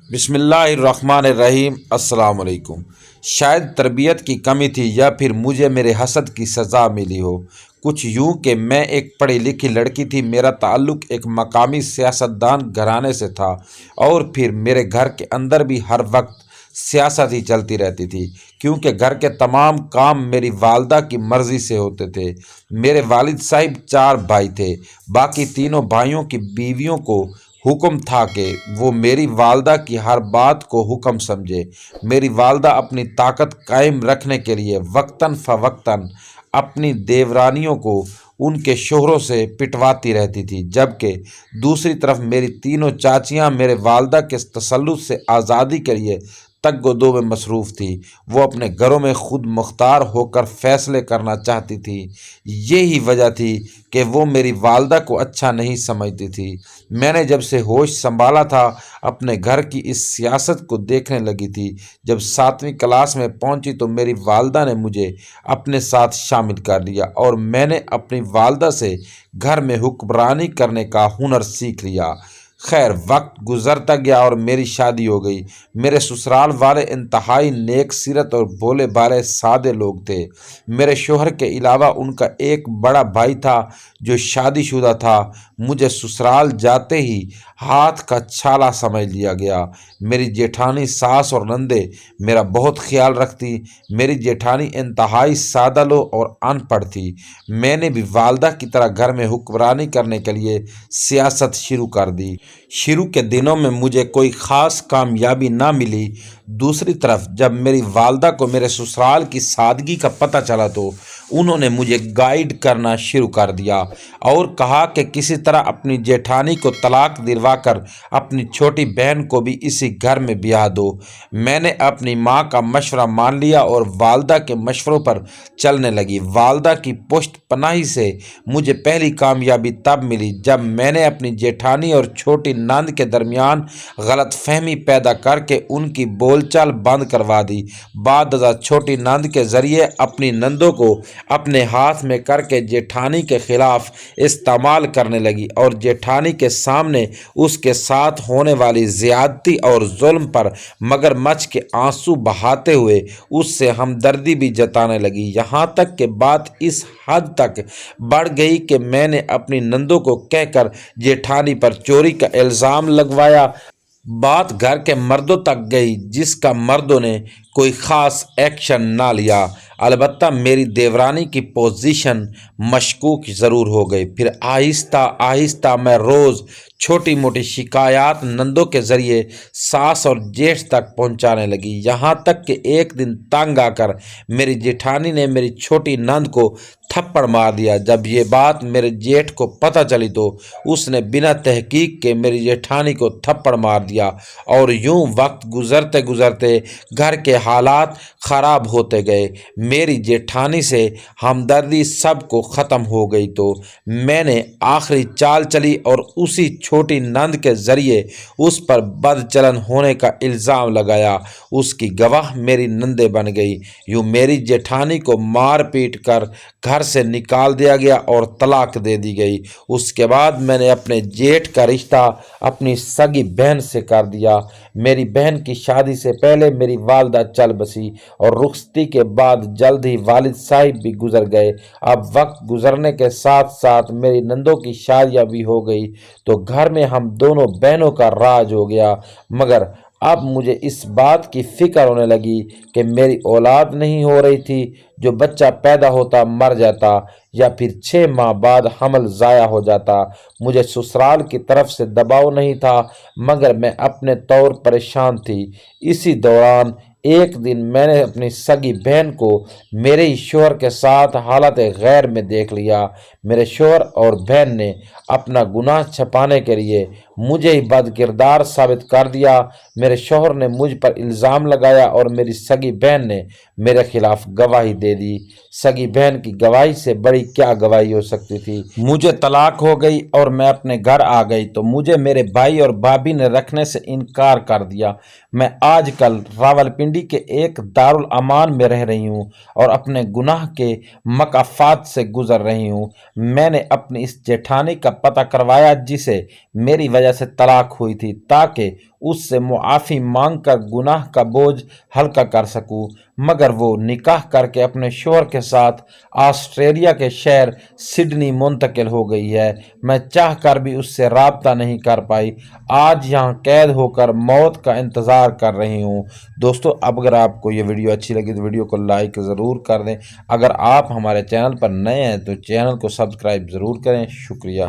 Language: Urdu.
بسم اللہ الرحمن الرحیم۔ السلام علیکم۔ شاید تربیت کی کمی تھی یا پھر مجھے میرے حسد کی سزا ملی ہو۔ کچھ یوں کہ میں ایک پڑھی لکھی لڑکی تھی، میرا تعلق ایک مقامی سیاستدان گھرانے سے تھا، اور پھر میرے گھر کے اندر بھی ہر وقت سیاست ہی چلتی رہتی تھی، کیونکہ گھر کے تمام کام میری والدہ کی مرضی سے ہوتے تھے۔ میرے والد صاحب 4 بھائی تھے، باقی تینوں بھائیوں کی بیویوں کو حکم تھا کہ وہ میری والدہ کی ہر بات کو حکم سمجھے۔ میری والدہ اپنی طاقت قائم رکھنے کے لیے وقتاً فوقتاً اپنی دیورانیوں کو ان کے شوہروں سے پٹواتی رہتی تھی، جبکہ دوسری طرف میری تینوں چاچیاں میرے والدہ کے تسلط سے آزادی کے لیے تگ و دو میں مصروف تھی۔ وہ اپنے گھروں میں خود مختار ہو کر فیصلے کرنا چاہتی تھی۔ یہی وجہ تھی کہ وہ میری والدہ کو اچھا نہیں سمجھتی تھی۔ میں نے جب سے ہوش سنبھالا تھا اپنے گھر کی اس سیاست کو دیکھنے لگی تھی۔ جب 7ویں کلاس میں پہنچی تو میری والدہ نے مجھے اپنے ساتھ شامل کر لیا، اور میں نے اپنی والدہ سے گھر میں حکمرانی کرنے کا ہنر سیکھ لیا۔ خیر، وقت گزرتا گیا اور میری شادی ہو گئی۔ میرے سسرال والے انتہائی نیک سیرت اور بھولے بھالے سادے لوگ تھے۔ میرے شوہر کے علاوہ ان کا ایک بڑا بھائی تھا جو شادی شدہ تھا۔ مجھے سسرال جاتے ہی ہاتھ کا چھالا سمجھ لیا گیا۔ میری جیٹھانی ساس اور نندیں میرا بہت خیال رکھتی۔ میری جیٹھانی انتہائی سادہ لو اور ان پڑھ تھی۔ میں نے بھی والدہ کی طرح گھر میں حکمرانی کرنے کے لیے سیاست شروع کر دی۔ شروع کے دنوں میں مجھے کوئی خاص کامیابی نہ ملی۔ دوسری طرف جب میری والدہ کو میرے سسرال کی سادگی کا پتہ چلا تو انہوں نے مجھے گائیڈ کرنا شروع کر دیا اور کہا کہ کسی طرح اپنی جیٹھانی کو طلاق دلوا کر اپنی چھوٹی بہن کو بھی اسی گھر میں بیاہ دو۔ میں نے اپنی ماں کا مشورہ مان لیا اور والدہ کے مشوروں پر چلنے لگی۔ والدہ کی پشت پناہی سے مجھے پہلی کامیابی تب ملی جب میں نے اپنی جیٹھانی اور چھوٹی نند کے درمیان غلط فہمی پیدا کر کے ان کی بول چال بند کروا دی۔ بعد ازاں چھوٹی نند کے ذریعے اپنی نندوں کو اپنے ہاتھ میں کر کے جیٹھانی کے خلاف استعمال کرنے لگی، اور جیٹھانی کے سامنے اس کے ساتھ ہونے والی زیادتی اور ظلم پر مگرمچھ کے آنسو بہاتے ہوئے اس سے ہمدردی بھی جتانے لگی۔ یہاں تک کہ بات اس حد تک بڑھ گئی کہ میں نے اپنی نندوں کو کہہ کر جیٹھانی پر چوری کا الزام لگوایا۔ بات گھر کے مردوں تک گئی، جس کا مردوں نے کوئی خاص ایکشن نہ لیا۔ البتہ میری دیورانی کی پوزیشن مشکوک ضرور ہو گئی۔ پھر آہستہ آہستہ میں روز چھوٹی موٹی شکایات نندوں کے ذریعے ساس اور جیٹھ تک پہنچانے لگی، یہاں تک کہ ایک دن تنگ آ کر میری جیٹھانی نے میری چھوٹی نند کو تھپڑ مار دیا۔ جب یہ بات میرے جیٹھ کو پتہ چلی تو اس نے بنا تحقیق کے میری جیٹھانی کو تھپڑ مار دیا، اور یوں وقت گزرتے گزرتے گھر کے حالات خراب ہوتے گئے۔ میری جیٹھانی سے ہمدردی سب کو ختم ہو گئی تو میں نے آخری چال چلی اور اسی چھوٹی نند کے ذریعے اس پر بد چلن ہونے کا الزام لگایا۔ اس کی گواہ میری نندیں بن گئی۔ یوں میری جیٹھانی کو مار پیٹ کر گھر سے نکال دیا گیا اور طلاق دے دی گئی۔ اس کے بعد میں نے اپنے جیٹھ کا رشتہ اپنی سگی بہن سے کر دیا۔ میری بہن کی شادی سے پہلے میری والدہ چل بسی، اور رخصتی کے بعد جلد ہی والد صاحب بھی گزر گئے۔ اب وقت گزرنے کے ساتھ ساتھ میری نندوں کی شادیاں بھی ہو گئی تو گھر میں ہم دونوں بہنوں کا راج ہو گیا۔ مگر اب مجھے اس بات کی فکر ہونے لگی کہ میری اولاد نہیں ہو رہی تھی۔ جو بچہ پیدا ہوتا مر جاتا، یا پھر 6 ماہ بعد حمل ضائع ہو جاتا۔ مجھے سسرال کی طرف سے دباؤ نہیں تھا، مگر میں اپنے طور پریشان تھی۔ اسی دوران ایک دن میں نے اپنی سگی بہن کو میرے ہی شوہر کے ساتھ حالت غیر میں دیکھ لیا۔ میرے شوہر اور بہن نے اپنا گناہ چھپانے کے لیے مجھے ہی بد کردار ثابت کر دیا۔ میرے شوہر نے مجھ پر الزام لگایا اور میری سگی بہن نے میرے خلاف گواہی دے دی۔ سگی بہن کی گواہی سے بڑی کیا گواہی ہو سکتی تھی۔ مجھے طلاق ہو گئی اور میں اپنے گھر آ گئی تو مجھے میرے بھائی اور بھابھی نے رکھنے سے انکار کر دیا۔ میں آج کل راولپنڈی کے ایک دارالامان میں رہ رہی ہوں اور اپنے گناہ کے مکافات سے گزر رہی ہوں۔ میں نے اپنی اس جیٹھانی کا پتہ کروایا جسے میری وجہ وجہ سے طلاق ہوئی تھی تاکہ اس سے معافی مانگ کر گناہ کا بوجھ ہلکا کر سکوں، مگر وہ نکاح کر کے اپنے شوہر کے ساتھ آسٹریلیا کے شہر سڈنی منتقل ہو گئی ہے۔ میں چاہ کر بھی اس سے رابطہ نہیں کر پائی، آج یہاں قید ہو کر موت کا انتظار کر رہی ہوں۔ دوستو، اب اگر آپ کو یہ ویڈیو اچھی لگی تو ویڈیو کو لائک ضرور کر دیں۔ اگر آپ ہمارے چینل پر نئے ہیں تو چینل کو سبسکرائب ضرور کریں۔ شکریہ۔